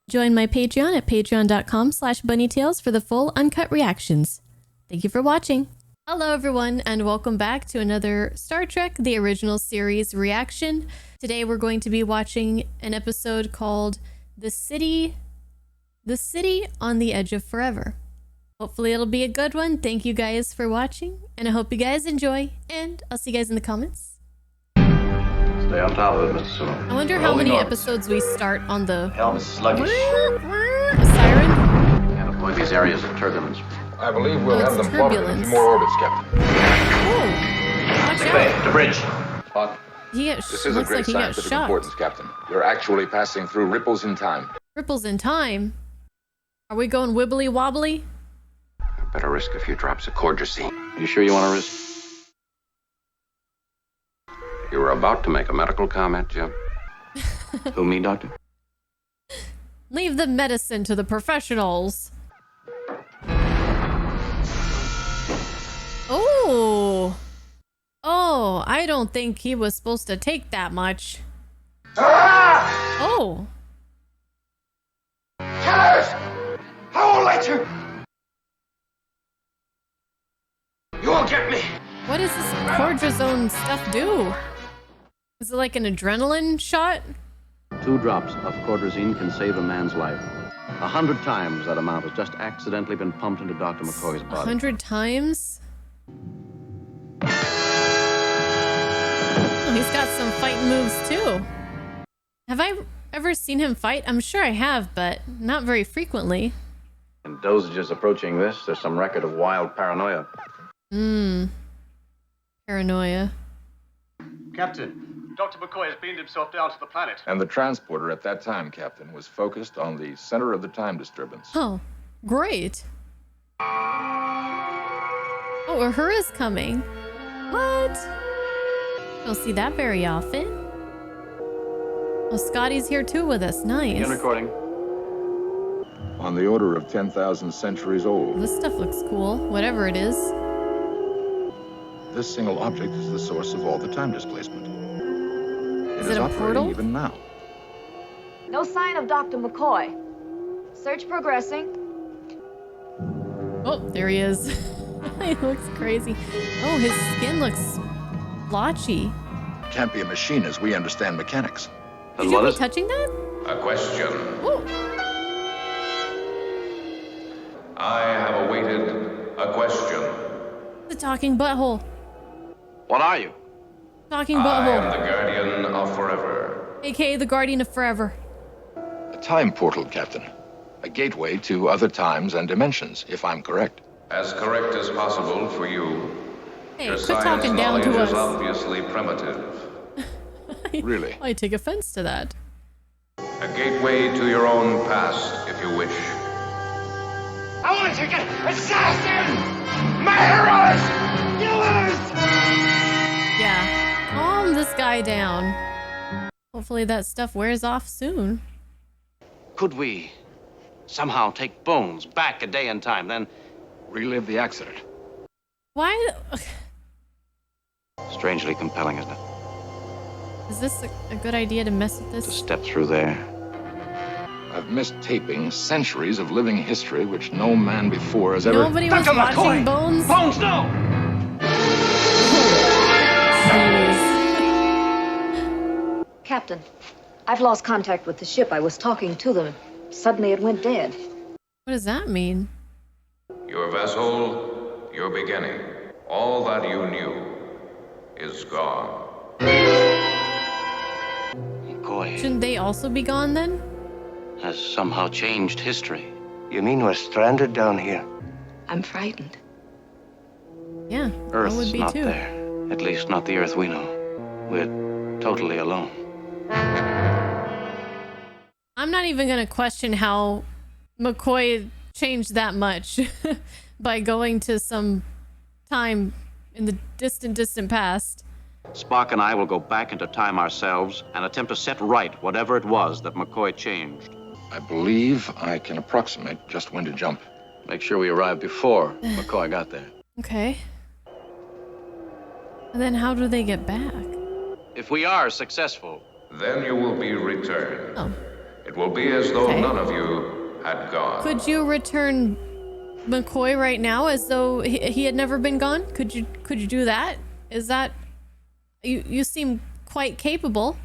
Join my Patreon at patreon.com/bunnytails for the full uncut reactions. Thank you for watching. Hello everyone and welcome back to another Star Trek The Original Series reaction. Today we're going to be watching an episode called The City on the Edge of Forever. Hopefully it'll be a good one. Thank you guys for watching and I hope you guys enjoy, and I'll see you guys in the comments. Stay on top of it, Mr. Sulu. I wonder how many episodes we start on the Helm is sluggish. siren. Can't avoid these areas of turbulence. I believe we'll have them plummet into more orbits, Captain. Oh, watch out. The bridge. Spock, this is a great scientific importance, Captain. We're actually passing through ripples in time. Ripples in time? Are we going wibbly wobbly? Better risk a few drops of cordial. You sure you want to risk? You were about to make a medical comment, Jim. Who, me, Doctor? Leave the medicine to the professionals. Oh, I don't think he was supposed to take that much. Oh. Killers! I won't let you! You won't get me! What does this cortisone stuff do? Is it like an adrenaline shot? 2 drops of cortisone can save a man's life. 100 times that amount has just accidentally been pumped into Dr. McCoy's body. 100 times? Oh, he's got some fighting moves too. Have I ever seen him fight? I'm sure I have, but not very frequently. In dosages approaching this, there's some record of wild paranoia. Paranoia. Captain, Dr. McCoy has beamed himself down to the planet. And the transporter at that time, Captain, was focused on the center of the time disturbance. Oh, great. Oh, Uhura's coming. What? Don't see that very often. Oh, Scotty's here too with us. Nice. Begin recording. On the order of 10,000 centuries old. This stuff looks cool, whatever it is. This single object is the source of all the time displacement. Is it a operating portal? even now. No sign of Dr. McCoy. Search progressing. Oh, there he is. He looks crazy. Oh, his skin looks blotchy. Can't be a machine as we understand mechanics. Did you be touching that? A question. Oh. I have awaited a question. The talking butthole. What are you? Talking I butthole. am the guardian of forever. AKA the Guardian of Forever. A time portal, Captain. A gateway to other times and dimensions, if I'm correct. As correct as possible for you. Hey, Your quit science talking down knowledge to is us. obviously primitive. Really? I take offense to that. A gateway to your own past, if you wish. I want to get assassins! Murderers! Killers! Yeah. Calm this guy down. Hopefully that stuff wears off soon. Could we somehow take Bones back a day in time, then Relive the accident. Why? strangely compelling, isn't it? Is this a good idea to mess with To this? step through there. I've missed taping centuries of living history which no man before has ever... Nobody was watching Bones? Bones, no! Jeez. Captain, I've lost contact with the ship. I was talking to them. Suddenly it went dead. What does that mean? Your vessel, your beginning, all that you knew is gone. McCoy Shouldn't they also be gone then? has somehow changed history. You mean we're stranded down here? I'm frightened. Yeah, I Earth's would be not too. there. At least not the Earth we know. We're totally alone. I'm not even gonna question how McCoy changed that much by going to some time in the distant past. Spock and I will go back into time ourselves and attempt to set right whatever it was that McCoy changed. I believe I can approximate just when to jump. Make sure we arrive before McCoy got there. Okay. And then how do they get back? If we are successful, Then you will be returned. Oh. It will be as though Okay. none of you had gone. Could you return McCoy right now as though he had never been gone? Could you do that? Is that... You seem quite capable.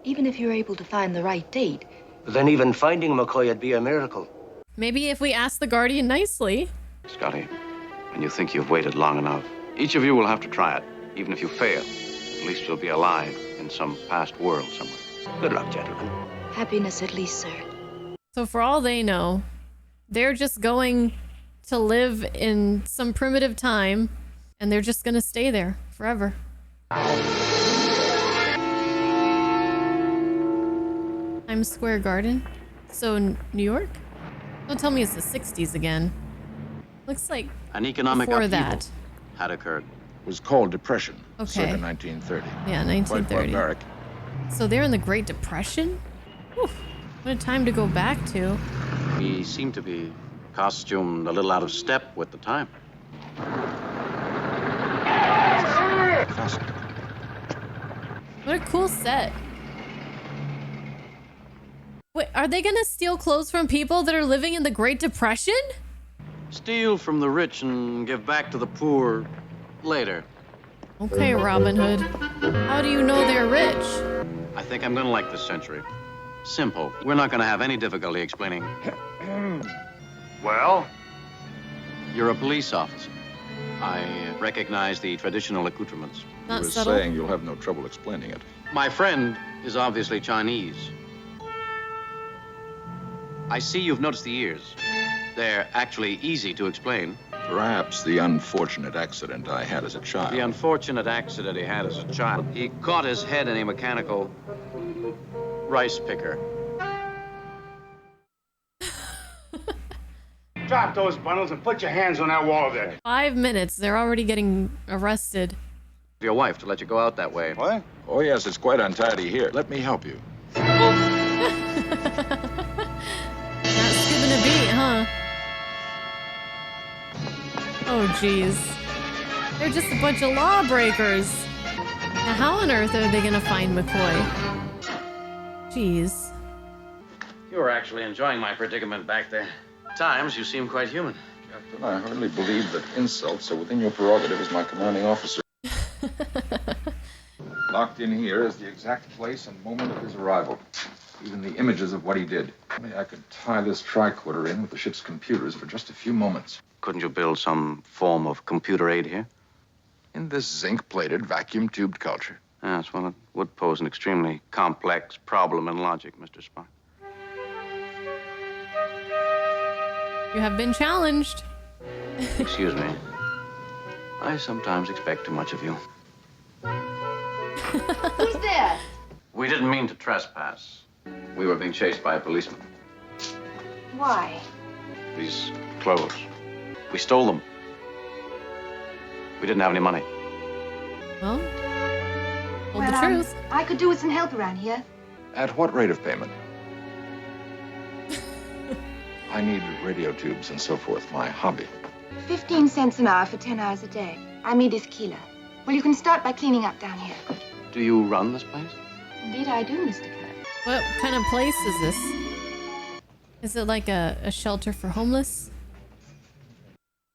Even if you're able to find the right date. Then even finding McCoy would be a miracle. Maybe if we ask the Guardian nicely. Scotty, when you think you've waited long enough, each of you will have to try it. Even if you fail, at least you'll be alive in some past world somewhere. Good luck, gentlemen. Happiness at least, sir. So for all they know, they're just going to live in some primitive time, and they're just going to stay there forever. Times Square Garden? So New York? Don't tell me it's the 60s again. Looks like An economic before upheaval that. had occurred. It was called Depression, Okay. circa 1930. Yeah, Quite 1930. barbaric. So they're in the Great Depression? Whew, what a time to go back to. We seem to be costumed a little out of step with the time. What a cool set. Wait, are they gonna steal clothes from people that are living in the Great Depression? Steal from the rich and give back to the poor later. Okay, Robin Hood. How do you know they're rich? I think I'm gonna like this century. Simple. We're not gonna have any difficulty explaining. Well? You're a police officer. I recognize the traditional accoutrements. Not You were subtle. saying you'll have no trouble explaining it. My friend is obviously Chinese. I see you've noticed the ears. They're actually easy to explain. Perhaps the unfortunate accident I had as a child. The unfortunate accident he had as a child. He caught his head in a mechanical rice picker. Drop those bundles and put your hands on that wall there. 5 minutes, they're already getting arrested. Your wife to let you go out that way. What? Oh, yes, it's quite untidy here. Let me help you. Not skipping a beat, huh? Oh, jeez. They're just a bunch of lawbreakers. Now, how on earth are they gonna find McCoy? Jeez. You were actually enjoying my predicament back there. At times, you seem quite human. Captain, I hardly believe that insults are within your prerogative as my commanding officer. Locked in here is the exact place and moment of his arrival. Even the images of what he did. Only I could tie this tricorder in with the ship's computers for just a few moments. Couldn't you build some form of computer aid here? In this zinc-plated, vacuum-tubed culture. Yes, well, it would pose an extremely complex problem in logic, Mr. Spock. You have been challenged. Excuse me. I sometimes expect too much of you. Who's there? We didn't mean to trespass. We were being chased by a policeman. Why? These clothes. We stole them. We didn't have any money. Well, told the truth. I could do with some help around here. At what rate of payment? I need radio tubes and so forth, my hobby. 15 cents an hour for 10 hours a day. I'm Edith Keeler. Well, you can start by cleaning up down here. Do you run this place? Indeed, I do, Mr. Kirk. What kind of place is this? Is it like a shelter for homeless?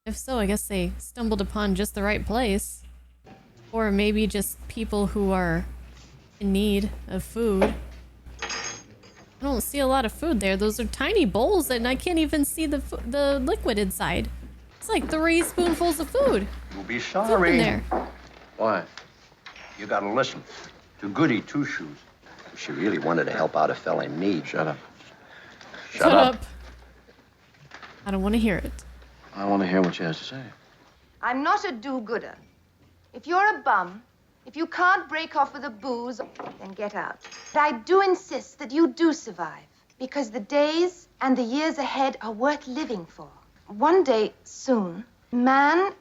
If so, I guess they stumbled upon just the right place. Or maybe just people who are in need of food. I don't see a lot of food there. Those are tiny bowls and I can't even see the liquid inside. It's like 3 spoonfuls of food. You'll be Food in sorry. there. Why? You gotta listen to Goody Two-Shoes. If she really wanted to help out a fella in need. Shut up. Shut up. I don't want to hear it. I want to hear what she has to say. I'm not a do-gooder. If you're a bum, if you can't break off with a booze, then get out. But I do insist that you do survive, because the days and the years ahead are worth living for. One day, soon, man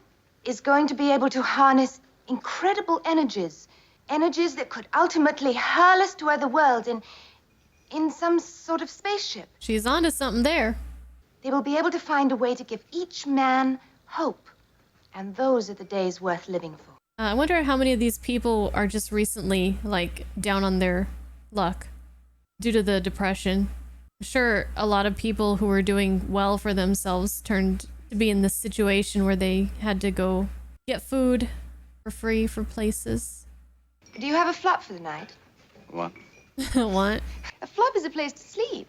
is going to be able to harness incredible energies that could ultimately hurl us to other worlds in some sort of spaceship. She's onto something there. They will be able to find a way to give each man hope. And those are the days worth living for. I wonder how many of these people are just recently, like, down on their luck due to the depression. I'm sure a lot of people who were doing well for themselves turned to be in this situation where they had to go get food for free for places. Do you have a flop for the night? What? What? A flop is a place to sleep.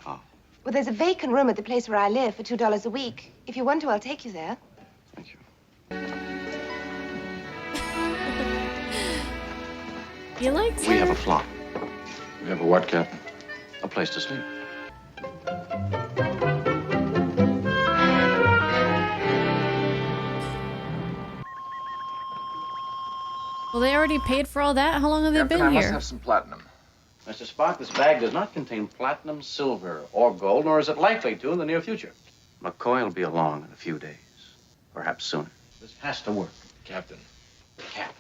Oh, Well, there's a vacant room at the place where I live for $2 a week. If you want to, I'll take you there. thank you. You likes We her? have a flop. We have a what, Captain? A place to sleep. Well, they already paid for all that. How long have they Captain, been I must here? have some platinum. Mr. Spock, this bag does not contain platinum, silver, or gold, nor is it likely to in the near future. McCoy will be along in a few days, perhaps sooner. This has to work. Captain. Cap.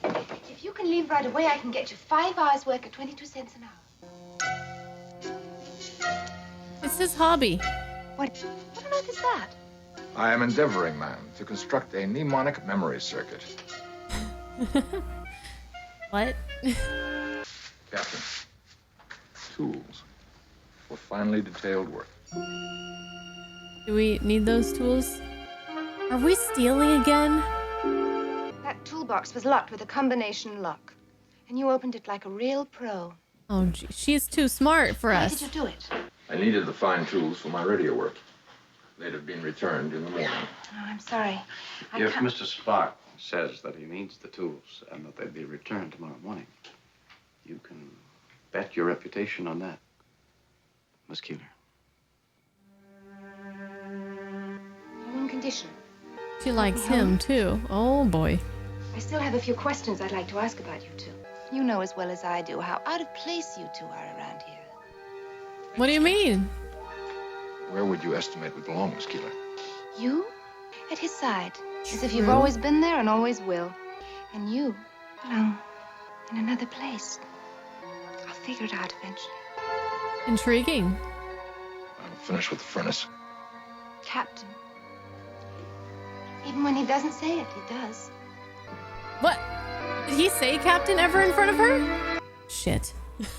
If you can leave right away, I can get you 5 hours' work at 22 cents an hour. It's his hobby. What on earth is that? I am endeavoring, ma'am, to construct a mnemonic memory circuit. What? Captain, tools for finely detailed work. Do we need those tools? Are we stealing again? That toolbox was locked with a combination lock. And you opened it like a real pro. Oh, gee, she's too smart for Why us. did you do it? I needed the fine tools for my radio work. They'd have been returned in the morning. Oh, I'm sorry. If Mr. Spock says that he needs the tools and that they'll be returned tomorrow morning, you can bet your reputation on that, Miss Keeler. On one condition. She likes him too. Oh boy. I still have a few questions I'd like to ask about you two. You know as well as I do how out of place you two are around here. What do you mean? Where would you estimate we belong, Miss Keeler? You? At his side. As if you've True. always been there and always will. And you belong in another place. I'll figure it out eventually. Intriguing. I'm finished with the furnace. Captain. Even when he doesn't say it, he does. What? Did he say Captain ever in front of her? Shit.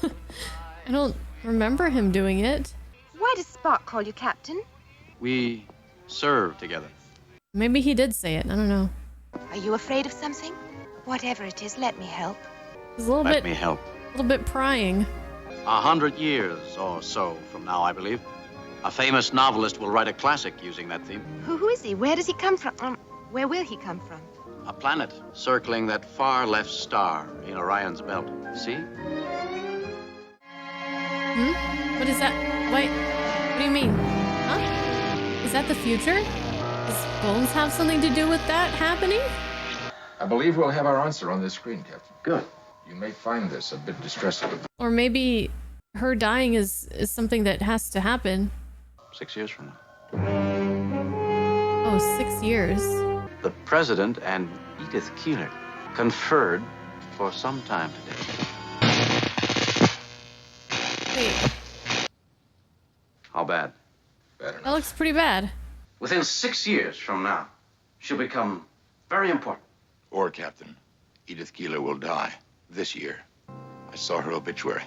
I don't remember him doing it. Why does Spock call you Captain? We serve together. Maybe he did say it. I don't know. Are you afraid of something? Whatever it is, let me help. He's a little Let me bit, help. prying. 100 years or so from now, I believe, a famous novelist will write a classic using that theme. Who is he? Where does he come from? Where will he come from? A planet circling that far left star in Orion's belt. See? What is that? Wait. What do you mean? Huh? Is that the future? Does Bones have something to do with that happening? I believe we'll have our answer on this screen, Captain. Good. You may find this a bit distressing. Or maybe her dying is something that has to happen. 6 years from now. Oh, 6 years. The President and Edith Keeler conferred for some time today. Wait, How bad? Better that enough. looks pretty bad. Within 6 years from now, she'll become very important. Or, Captain, Edith Keeler will die this year. I saw her obituary.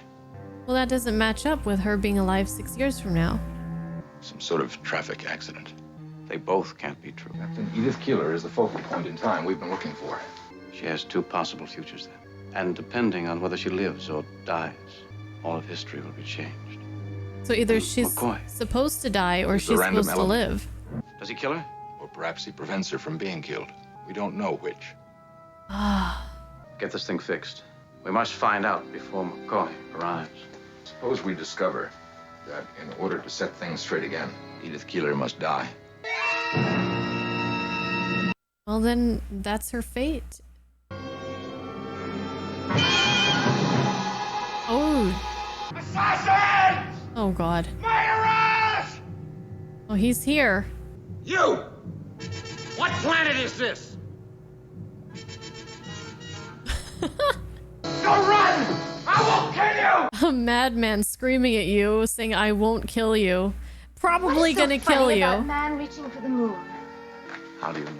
Well, that doesn't match up with her being alive 6 years from now. Some sort of traffic accident. They both can't be true. Captain, Edith Keeler is the focal point in time we've been looking for. She has two possible futures then. And depending on whether she lives or dies, all of history will be changed. So either she's McCoy. supposed to die or It's a she's random supposed to element. live. Does he kill her? Or perhaps he prevents her from being killed. We don't know which. Get this thing fixed. We must find out before McCoy arrives. Suppose we discover that in order to set things straight again, Edith Keeler must die. Well, then that's her fate. Oh. Assassins! Oh, God. Murderers! Oh, he's here. You! What planet is this? Don't run! I won't kill you! A madman screaming at you, saying, I won't kill you. Probably What's so gonna kill funny you. about man reaching for the moon? How do you know?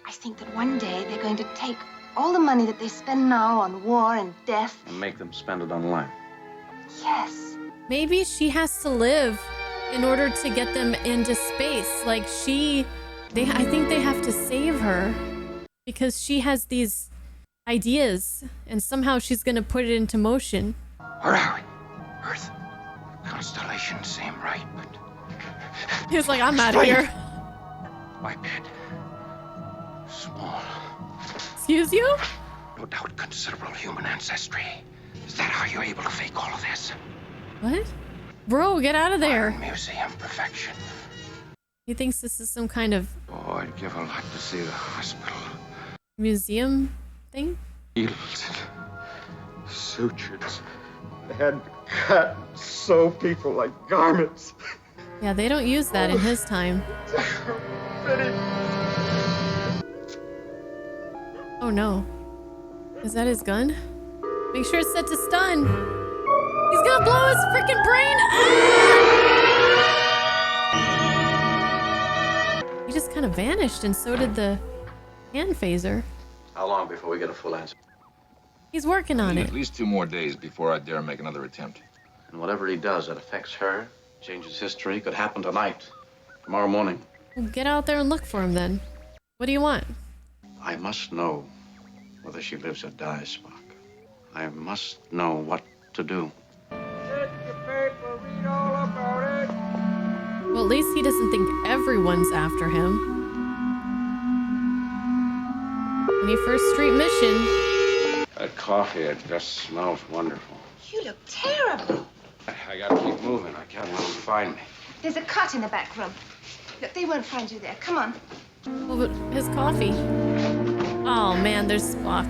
I think that one day they're going to take all the money that they spend now on war and death. And make them spend it on life. Yes. Maybe she has to live in order to get them into space. Like I think they have to save her because she has these ideas and somehow she's gonna put it into motion. Where are we? Earth. Constellations seem right, but... He's like, I'm out of here. My bed. Small. Excuse you? No doubt considerable human ancestry. Is that how you're able to fake all of this? What? Bro, get out of there. Museum perfection. He thinks this is some kind of Oh, I'd give a lot to see the hospital. museum thing. Needles, sutures. They had to cut and sew people like garments. Yeah, they don't use that in his time. Oh no. Is that his gun? Make sure it's set to stun. He's gonna blow his freaking brain. Ah! He just kind of vanished, and so did the hand phaser. How long before we get a full answer? He's working on it. At least 2 more days before I dare make another attempt. And whatever he does that affects her, changes history, could happen tonight, tomorrow morning. Well, get out there and look for him then. What do you want? I must know whether she lives or dies, Spock. I must know what to do. Well, at least he doesn't think everyone's after him. 21st Street mission. That coffee, it just smells wonderful. You look terrible. I gotta keep moving. I can't let them find me. There's a cot in the back room. Look, they won't find you there. Come on. Well, but his coffee. Oh man, there's Spock.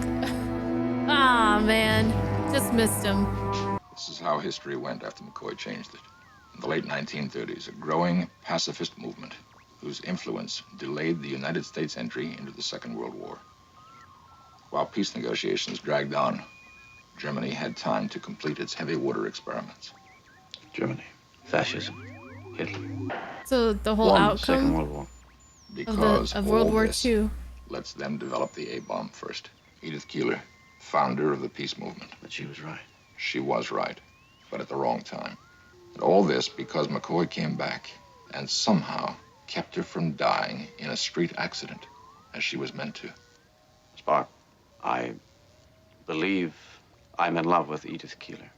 Ah man, just missed him. This is how history went after McCoy changed it. In the late 1930s, a growing pacifist movement whose influence delayed the United States entry into the Second World War. While peace negotiations dragged on, Germany had time to complete its heavy water experiments. Germany, fascism, Hitler. So the whole Won the outcome Second World War. Because of World all War this II. lets them develop the A-bomb first. Edith Keeler, founder of the peace movement. But she was right. She was right, but at the wrong time. And all this because McCoy came back and somehow kept her from dying in a street accident, as she was meant to. Spock, I believe I'm in love with Edith Keeler.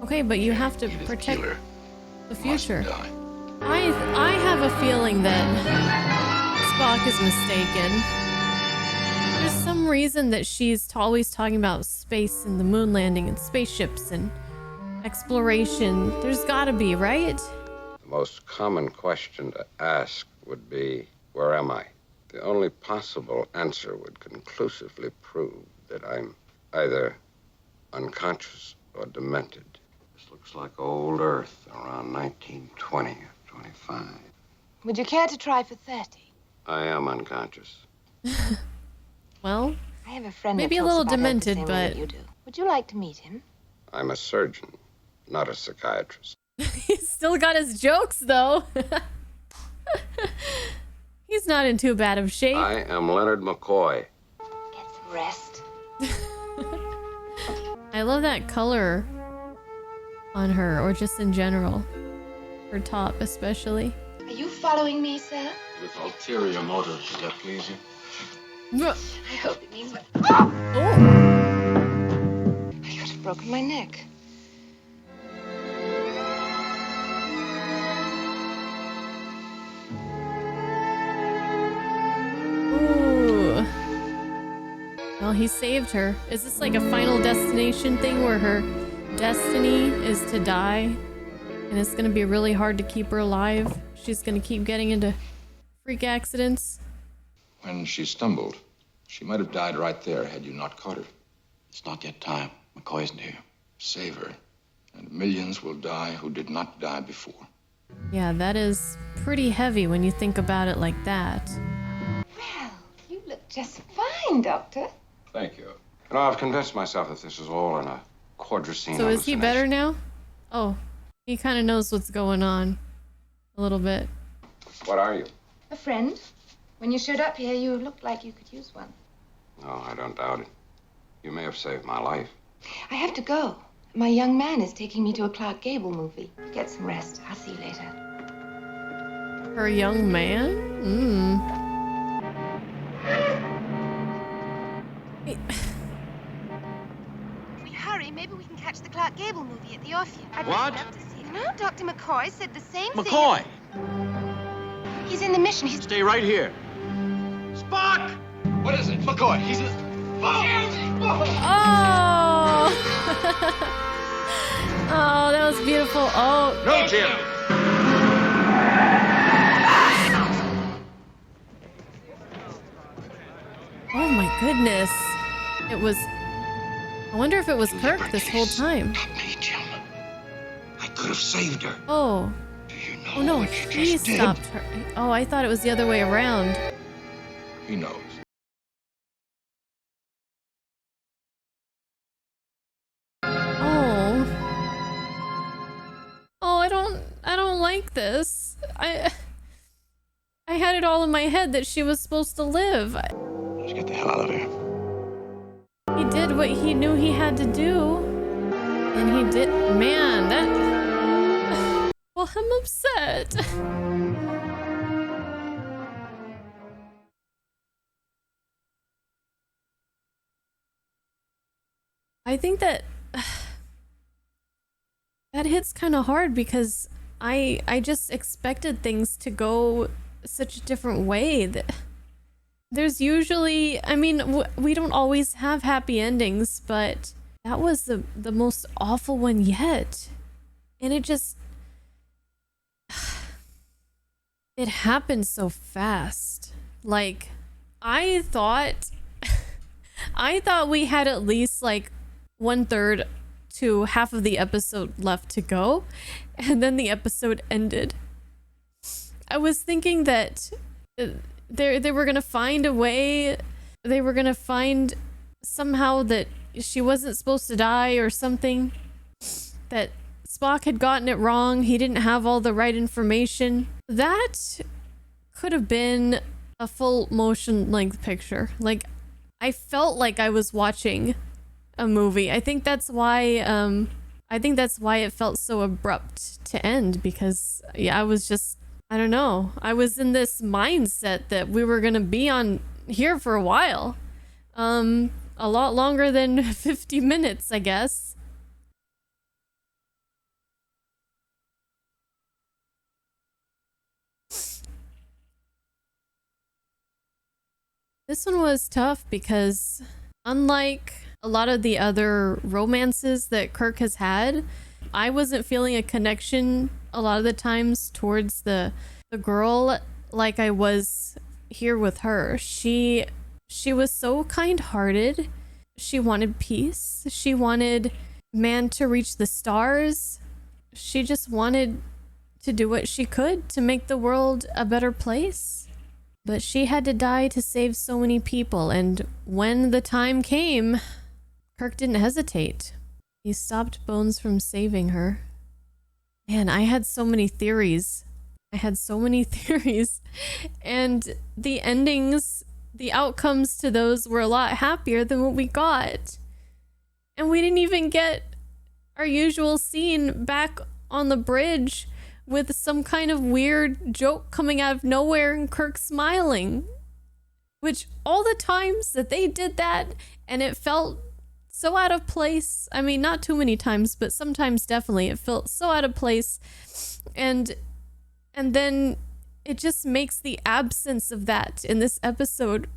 Okay, but you have to Edith protect Keeler the future. must die. I have a feeling that Spock is mistaken. There's some reason that she's always talking about space and the moon landing and spaceships and exploration. There's gotta be, right? The most common question to ask would be, where am I? The only possible answer would conclusively prove that I'm either unconscious or demented. This looks like old Earth around 1920 or 25. Would you care to try for 30? I am unconscious. Well, I have a friend maybe that a talks little about Earth the demented, same way but that you do. Would you like to meet him? I'm a surgeon, not a psychiatrist. he's still got his jokes though. He's not in too bad of shape. I am Leonard McCoy. Get some rest. I love that color on her, or just in general. Her top especially. Are you following me, sir? With ulterior motives, does that please you? I hope it means what... Oh! I could have broken my neck. Ooh. Well, he saved her. Is this like a Final Destination thing where her destiny is to die? And it's gonna be really hard to keep her alive? She's gonna keep getting into freak accidents? When she stumbled, she might have died right there had you not caught her. It's not yet time. McCoy isn't here. Save her, and millions will die who did not die before. Yeah, that is pretty heavy when you think about it like that. Well, you look just fine, Doctor. Thank you. You know, I've convinced myself that this is all in a quadricene So is he hallucination. better now? Oh, he kind of knows what's going on. A little bit. What are you? A friend. When you showed up here, you looked like you could use one. No, I don't doubt it. You may have saved my life. I have to go. My young man is taking me to a Clark Gable movie. Get some rest. I'll see you later. Her young man? If we hurry, maybe we can catch the Clark Gable movie at the Orpheum. I'd What? love to see it. No, Dr. McCoy said the same McCoy! thing. He's in the mission. He's... Stay right here. Spock! What is it? McCoy, he's in... Oh! Oh, that was beautiful. Oh. No, Jim! Oh my goodness. It was... I wonder if it was Kirk this whole time. Not me, Jim. I could have saved her. Oh. Do you know Oh no, what you he just did? stopped her. Oh, I thought it was the other way around. He knows. Oh. Oh, I don't like this. I had it all in my head that she was supposed to live. Let's get the hell out of here. He did what he knew he had to do. And he did, man, that... Well, I'm upset. I think that that hits kind of hard because I just expected things to go such a different way. That there's usually, I mean, we don't always have happy endings, but that was the most awful one yet. And it just, it happened so fast. Like, I thought we had at least like 1/3 to half of the episode left to go, and then the episode ended. I was thinking that they were gonna find a way, they were gonna find somehow that she wasn't supposed to die or something, that Spock had gotten it wrong, he didn't have all the right information. That could have been a full motion length picture. Like, I felt like I was watching a movie. I think that's why it felt so abrupt to end, because yeah, I was just, I don't know, I was in this mindset that we were gonna be on here for a while, a lot longer than 50 minutes, I guess. This one was tough because unlike a lot of the other romances that Kirk has had, I wasn't feeling a connection a lot of the times towards the girl like I was here with her. She was so kind-hearted. She wanted peace. She wanted man to reach the stars. She just wanted to do what she could to make the world a better place. But she had to die to save so many people, and when the time came, Kirk didn't hesitate. He stopped Bones from saving her. Man, I had so many theories. And the endings, the outcomes to those were a lot happier than what we got. And we didn't even get our usual scene back on the bridge with some kind of weird joke coming out of nowhere and Kirk smiling. Which, all the times that they did that and it felt so out of place, I mean, not too many times, but sometimes definitely it felt so out of place, and then it just makes the absence of that in this episode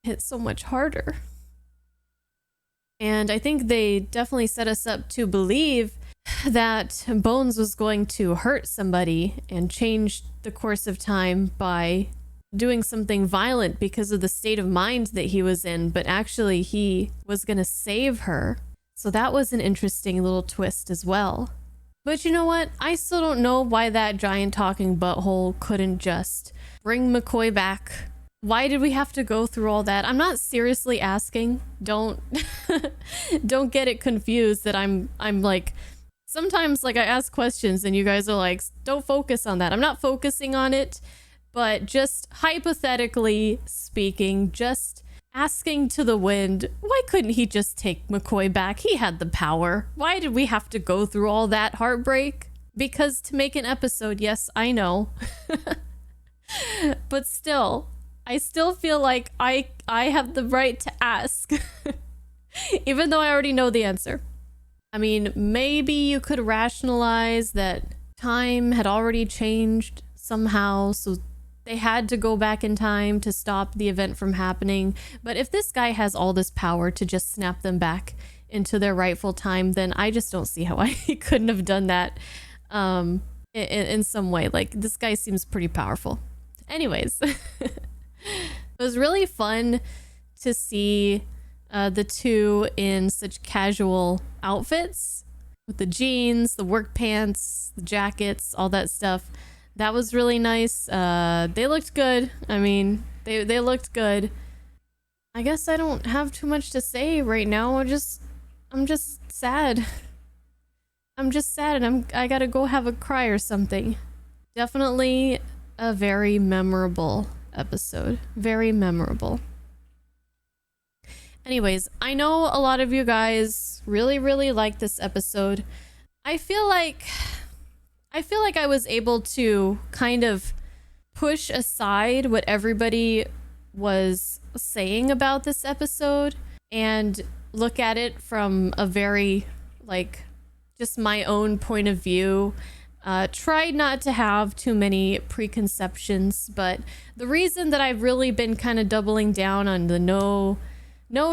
hit so much harder. And I think they definitely set us up to believe that Bones was going to hurt somebody and change the course of time by doing something violent because of the state of mind that he was in, but actually he was going to save her. So that was an interesting little twist as well. But you know what? I still don't know why that giant talking butthole couldn't just bring McCoy back. Why did we have to go through all that? I'm not seriously asking. Don't don't get it confused that I'm like, sometimes like I ask questions and you guys are like, don't focus on that. I'm not focusing on it. But just hypothetically speaking, just asking to the wind, why couldn't he just take McCoy back? He had the power. Why did we have to go through all that heartbreak? Because to make an episode, yes, I know. But still, I still feel like I have the right to ask. Even though I already know the answer. I mean, maybe you could rationalize that time had already changed somehow, so they had to go back in time to stop the event from happening. But if this guy has all this power to just snap them back into their rightful time, then I just don't see how he couldn't have done that in some way. Like, this guy seems pretty powerful. Anyways, it was really fun to see the two in such casual outfits with the jeans, the work pants, the jackets, all that stuff. That was really nice. They looked good. I mean, they looked good. I guess I don't have too much to say right now. I'm just sad. I'm just sad, and I gotta go have a cry or something. Definitely a very memorable episode. Very memorable. Anyways, I know a lot of you guys really, really like this episode. I feel like I was able to kind of push aside what everybody was saying about this episode and look at it from a very, like, just my own point of view. Tried not to have too many preconceptions, but the reason that I've really been kind of doubling down on the no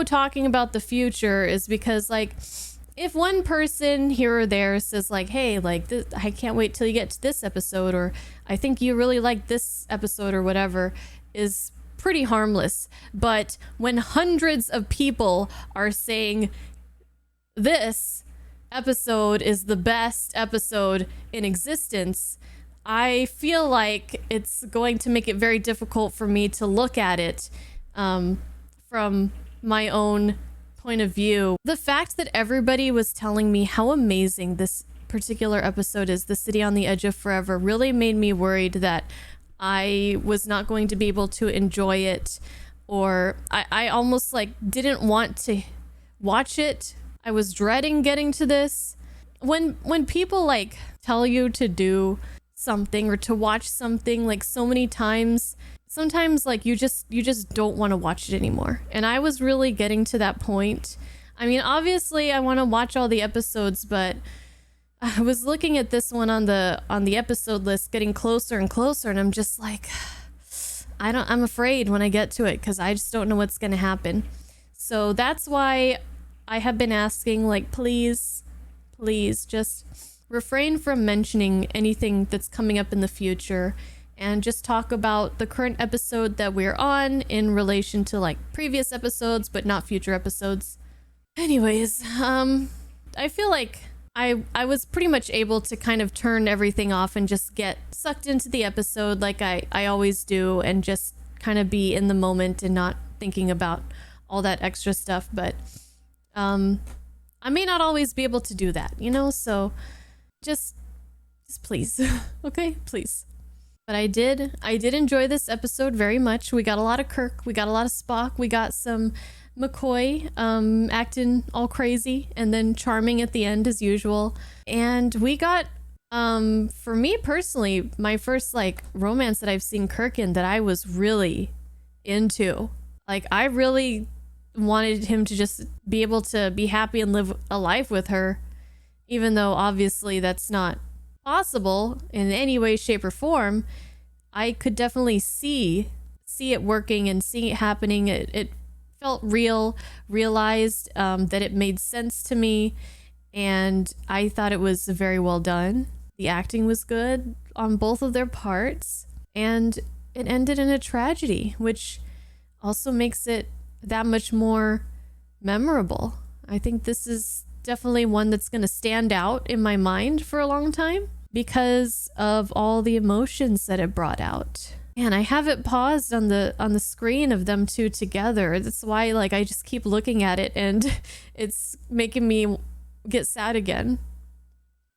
talking about the future is because, like, if one person here or there says, like, hey, like, this, I can't wait till you get to this episode, or I think you really like this episode, or whatever, is pretty harmless. But when hundreds of people are saying this episode is the best episode in existence, I feel like it's going to make it very difficult for me to look at it from my own point of view. The fact that everybody was telling me how amazing this particular episode is, The City on the Edge of Forever, really made me worried that I was not going to be able to enjoy it, or I almost, like, didn't want to watch it. I was dreading getting to this. When people, like, tell you to do something or to watch something, like, so many times, sometimes, like, you just don't want to watch it anymore. And I was really getting to that point. I mean, obviously I want to watch all the episodes, but I was looking at this one on the episode list, getting closer and closer, and I'm just like, I'm afraid when I get to it, because I just don't know what's going to happen. So that's why I have been asking, like, please just refrain from mentioning anything that's coming up in the future, and just talk about the current episode that we're on in relation to, like, previous episodes, but not future episodes. Anyways, I feel like I was pretty much able to kind of turn everything off and just get sucked into the episode like I always do, and just kind of be in the moment and not thinking about all that extra stuff. But I may not always be able to do that, you know, so just please, okay, please. But I did enjoy this episode very much. We got a lot of Kirk, we got a lot of Spock, we got some McCoy acting all crazy, and then charming at the end as usual. And we got, for me personally, my first, like, romance that I've seen Kirk in that I was really into. Like, I really wanted him to just be able to be happy and live a life with her, even though obviously that's not possible in any way, shape, or form. I could definitely see it working and see it happening. It felt realized that it made sense to me, and I thought it was very well done. The acting was good on both of their parts, and it ended in a tragedy, which also makes it that much more memorable. I think this is definitely one that's going to stand out in my mind for a long time because of all the emotions that it brought out. And I have it paused on the screen of them two together. That's why, like, I just keep looking at it and it's making me get sad again.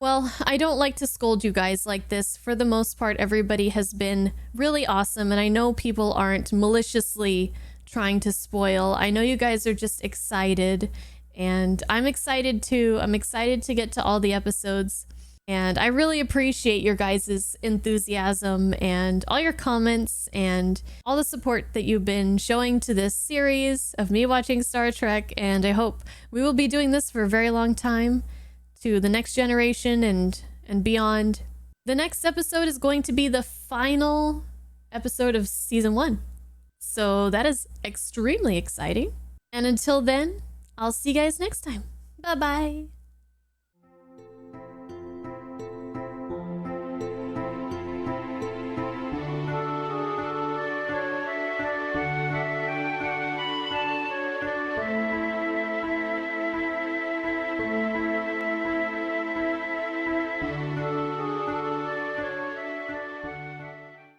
Well, I don't like to scold you guys like this. For the most part, everybody has been really awesome, and I know people aren't maliciously trying to spoil. I know you guys are just excited, and I'm excited too. I'm excited to get to all the episodes, and I really appreciate your guys' enthusiasm and all your comments and all the support that you've been showing to this series of me watching Star Trek, and I hope we will be doing this for a very long time, to the next generation and beyond. The next episode is going to be the final episode of season 1. So that is extremely exciting. And until then, I'll see you guys next time. Bye-bye.